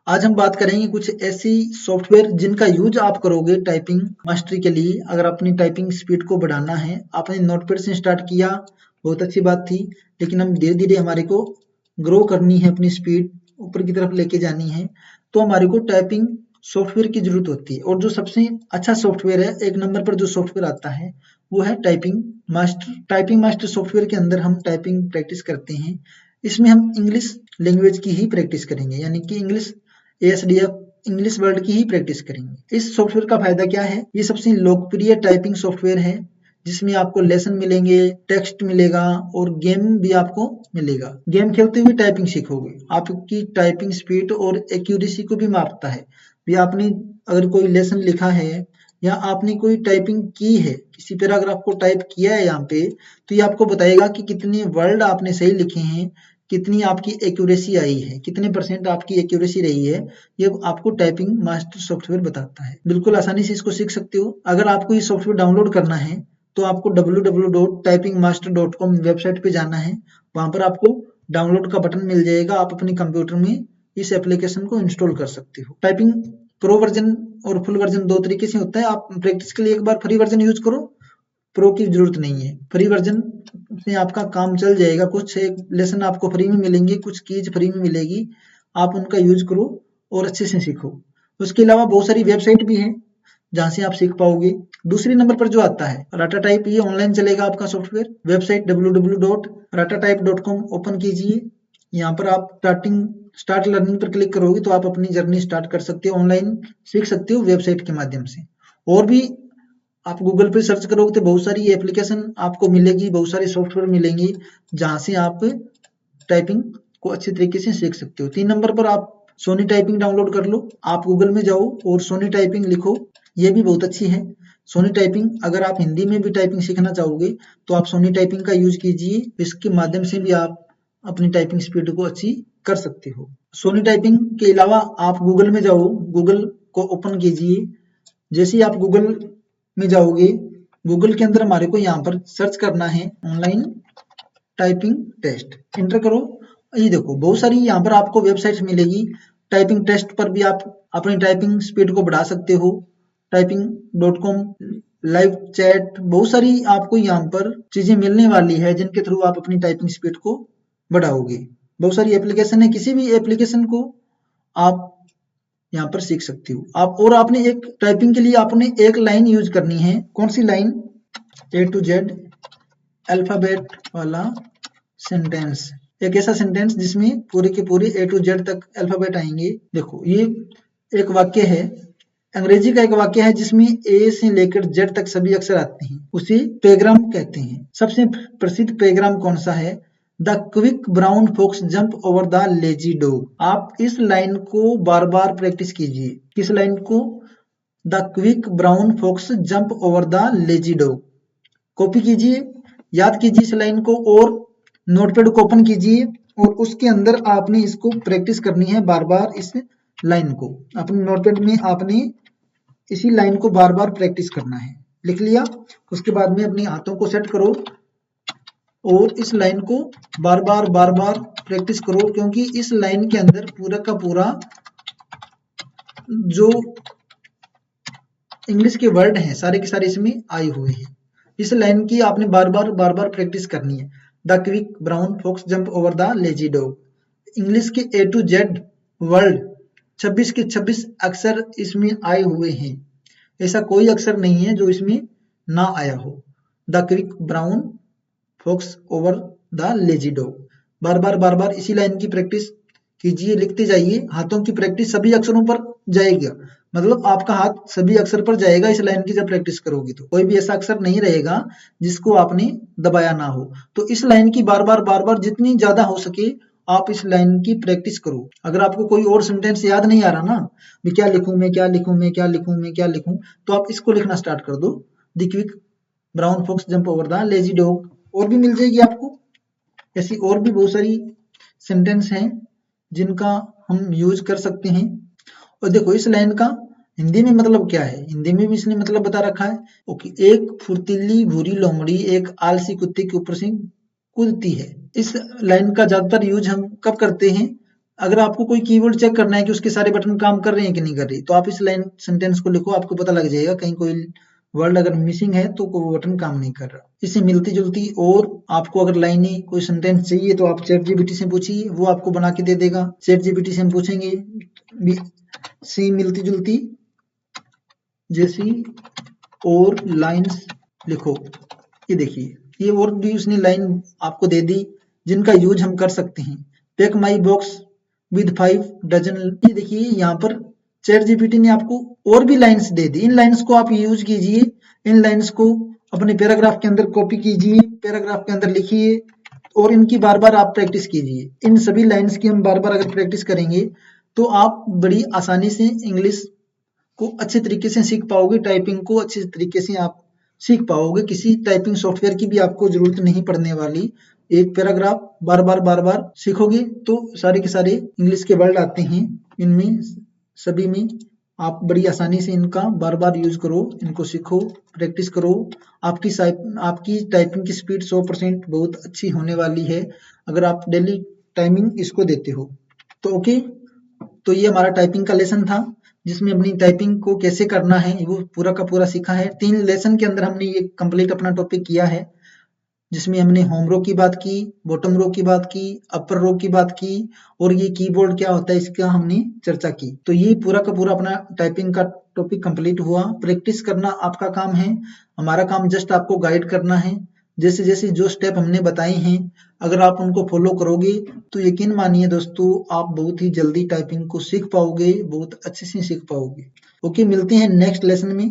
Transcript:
आज हम बात करेंगे कुछ ऐसी सॉफ्टवेयर जिनका यूज आप करोगे टाइपिंग मास्टरी के लिए। अगर अपनी टाइपिंग स्पीड को बढ़ाना है, आपने नोटपैड से स्टार्ट किया, बहुत अच्छी बात थी, लेकिन हम धीरे धीरे हमारे को ग्रो करनी है, अपनी स्पीड ऊपर की तरफ लेके जानी है, तो हमारे को टाइपिंग सॉफ्टवेयर की जरूरत होती है। और जो सबसे अच्छा सॉफ्टवेयर है, एक नंबर पर जो सॉफ्टवेयर आता है वो है typing master. Typing master software के अंदर हम टाइपिंग प्रैक्टिस करते हैं। इसमें हम इंग्लिश लैंग्वेज की ही प्रैक्टिस करेंगे, यानी कि इंग्लिश ASDF इंग्लिश वर्ड की ही प्रैक्टिस करेंगे। इस सॉफ्टवेयर का फायदा क्या है? ये सबसे लोकप्रिय टाइपिंग सॉफ्टवेयर है, जिसमें आपको लेसन मिलेंगे, टेक्स्ट मिलेगा और गेम भी आपको मिलेगा। गेम खेलते हुए टाइपिंग सीखोगे। आपकी टाइपिंग स्पीड और एक्यूरेसी को भी मापता है। भी आपने अगर कोई लेसन लिखा है या आपने कोई टाइपिंग की है, किसी पैराग्राफ को टाइप किया है यहाँ पे, तो ये आपको बताएगा कि कितने वर्ड आपने सही लिखे हैं, कितनी आपकी एक्यूरेसी आई है, कितने परसेंट आपकी एक्यूरेसी रही है, ये आपको टाइपिंग मास्टर सॉफ्टवेयर बताता है। बिल्कुल आसानी से इसको सीख सकते हो। अगर आपको ये सॉफ्टवेयर डाउनलोड करना है तो आपको www.typingmaster.com वेबसाइट पे जाना है। वहां पर आपको डाउनलोड का बटन मिल जाएगा। आप अपने कंप्यूटर में इस एप्लीकेशन को इंस्टॉल कर सकते हो। टाइपिंग प्रो वर्जन और फुल वर्जन दो तरीके से होता है। आप प्रैक्टिस के लिए एक बार फ्री वर्जन यूज करो, प्रो की जरूरत नहीं है। फ्री वर्जन में आपका काम चल जाएगा। कुछ एक लेसन आपको फ्री में मिलेंगे, कुछ कीज फ्री में मिलेगी, आप उनका यूज करो और अच्छे से सीखो। उसके अलावा बहुत सारी वेबसाइट भी हैं जहां से आप सीख पाओगे। दूसरे नंबर पर जो आता है राटा टाइप, ये ऑनलाइन चलेगा आपका सॉफ्टवेयर। वेबसाइट www.ratatype.com ओपन कीजिए। यहाँ पर आप स्टार्ट लर्निंग पर क्लिक करोगे तो आप अपनी जर्नी स्टार्ट कर सकते हो, ऑनलाइन सीख सकते हो वेबसाइट के माध्यम से। और भी आप गूगल पे सर्च करोगे तो बहुत सारी एप्लीकेशन आपको मिलेगी, बहुत सारे सॉफ्टवेयर मिलेंगे जहां से आप टाइपिंग को अच्छे तरीके से सीख सकते हो। 3 नंबर पर आप सोनी टाइपिंग डाउनलोड कर लो। आप गूगल में जाओ और सोनी टाइपिंग लिखो, ये भी बहुत अच्छी है सोनी टाइपिंग। अगर आप हिंदी में भी टाइपिंग सीखना चाहोगे तो आप सोनी टाइपिंग का यूज कीजिए। इसके माध्यम से भी आप अपनी टाइपिंग स्पीड को अच्छी कर सकते हो। सोनी टाइपिंग के अलावा आप गूगल में जाओ, गूगल को ओपन कीजिए। जैसे ही आप गूगल में जाओगे, गूगल के अंदर हमारे को यहाँ पर सर्च करना है ऑनलाइन टाइपिंग टेस्ट, एंटर करो। ये देखो बहुत सारी यहाँ पर आपको वेबसाइट्स मिलेगी। टाइपिंग टेस्ट पर भी आप अपनी टाइपिंग स्पीड को बढ़ा सकते हो। typing.com, लाइव चैट, बहुत सारी आपको यहाँ पर चीजें मिलने वाली है जिनके थ्रू आप अपनी टाइपिंग स्पीड को बढ़ाओगे। बहुत सारी एप्लीकेशन है, किसी भी एप्लीकेशन को आप यहाँ पर सीख सकते हो। आप और आपने एक टाइपिंग के लिए आपने एक लाइन यूज करनी है। कौन सी line? A to Z alphabet वाला सेंटेंस। एक ऐसा सेंटेंस जिसमें पूरे के पूरे A to Z तक अल्फाबेट आएंगे। देखो ये एक वाक्य है, अंग्रेजी का एक वाक्य है जिसमें A से लेकर Z तक सभी अक्षर आते हैं, उसे पैग्राम कहते हैं। सबसे प्रसिद्ध पैग्राम कौन सा है? The quick brown fox jump over the lazy dog. आप इस लाइन को बार बार प्रैक्टिस कीजिए। किस लाइन को? The quick brown fox jump over the lazy dog. Copy कीजिए, याद कीजिए इस लाइन को और नोटपैड को ओपन कीजिए और उसके अंदर आपने इसको प्रैक्टिस करनी है बार बार। इस लाइन को अपने नोटपैड में आपने इसी लाइन को बार बार प्रैक्टिस करना है। लिख लिया? उसके बाद में अपने हाथों को सेट करो और इस लाइन को बार बार प्रैक्टिस करो, क्योंकि इस लाइन के अंदर पूरा का पूरा जो इंग्लिश के वर्ड हैं सारे के सारे इसमें आए हुए हैं। इस लाइन की आपने बार बार प्रैक्टिस करनी है। The quick brown fox jump over the lazy dog. English के A to Z वर्ड 26 के 26 अक्षर इसमें आए हुए हैं। ऐसा कोई अक्षर नहीं है जो इसमें ना आया हो। The quick brown fox over the lazy dog. बार बार इसी लाइन की प्रैक्टिस कीजिए, लिखते जाइए। हाथों की प्रैक्टिस सभी अक्षरों पर जाएगा, मतलब आपका हाथ सभी अक्षर पर जाएगा इस लाइन की जब प्रैक्टिस करोगी तो। कोई भी ऐसा अक्षर नहीं रहेगा जिसको आपने दबाया ना हो। तो इस लाइन की बार बार जितनी ज्यादा हो सके आप इस लाइन की प्रैक्टिस करो। अगर आपको कोई और सेंटेंस याद नहीं आ रहा ना, मैं क्या लिखूं, मैं क्या लिखूं, मैं क्या लिखूं, मैं क्या लिखूं, तो आप इसको लिखना स्टार्ट कर दो। The quick brown fox jump over the lazy dog. और भी मिल जाएगी आपको ऐसी और भी बहुत सारी सेंटेंस हैं जिनका हम यूज कर सकते हैं। और देखो इस लाइन का हिंदी में मतलब क्या है, हिंदी में भी इसने मतलब बता रखा है। ओके, एक फुर्तीली भूरी लोमड़ी एक आलसी कुत्ते के ऊपर से कूदती है। इस लाइन का ज्यादातर यूज हम कब करते हैं? अगर आपको कोई कीवर्ड चेक करना है कि उसके सारे बटन काम कर रहे हैं कि नहीं कर रही, तो आप इस लाइन सेंटेंस को लिखो, आपको पता लग जाएगा कहीं कोई वर्ड अगर मिसिंग है तो वो बटन काम नहीं कर रहा। इससे मिलती जुलती और आपको अगर लाइनें कोई सेंटेंस चाहिए तो आप चैट जीपीटी से पूछिए, वो आपको बना के दे देगा। चैट जीपीटी से हम पूछेंगे सी मिलती जुलती जैसी और लाइन्स लिखो। ये देखिए, ये और भी उसने लाइन आपको दे दी जिनका यूज हम कर सकते हैं। Pack my box with 5 dozen. ये देखिए यहाँ पर चैट जीपीटी ने आपको और भी lines they the. In lines को आप यूज कीजिए, इन लाइन्स को अपने पैराग्राफ के अंदर कॉपी कीजिए, पैराग्राफ के अंदर लिखिए और इनकी बार बार आप प्रैक्टिस कीजिए। इन सभी लाइन्स की हम बार बार अगर प्रैक्टिस करेंगे तो आप बड़ी आसानी से इंग्लिश को अच्छे तरीके से सीख पाओगे, टाइपिंग को अच्छे तरीके से आप सीख पाओगे। किसी टाइपिंग सॉफ्टवेयर की भी आपको जरूरत नहीं पड़ने वाली। एक पैराग्राफ बार बार सीखोगे तो सारे के सारे इंग्लिश के वर्ड आते हैं, इनमें सभी में आप बड़ी आसानी से इनका बार बार यूज करो, इनको सीखो, प्रैक्टिस करो। आपकी टाइपिंग की स्पीड 100% बहुत अच्छी होने वाली है अगर आप डेली टाइमिंग इसको देते हो तो। ओके, तो ये हमारा टाइपिंग का लेसन था जिसमें अपनी टाइपिंग को कैसे करना है वो पूरा का पूरा सीखा है। 3 लेसन के अंदर हमने ये कंप्लीट अपना टॉपिक किया है, जिसमें हमने होम रो की बात की, बॉटम रो की बात की, अपर रो की बात की और ये कीबोर्ड क्या होता है इसका हमने चर्चा की। तो ये पूरा का पूरा अपना टाइपिंग का टॉपिक कंप्लीट हुआ। प्रैक्टिस करना आपका काम है, हमारा काम जस्ट आपको गाइड करना है। जैसे जैसे जो स्टेप हमने बताए हैं अगर आप उनको फॉलो करोगे तो यकीन मानिए दोस्तों आप बहुत ही जल्दी टाइपिंग को सीख पाओगे, बहुत अच्छे से सीख पाओगे। ओके, मिलते हैं नेक्स्ट लेसन में।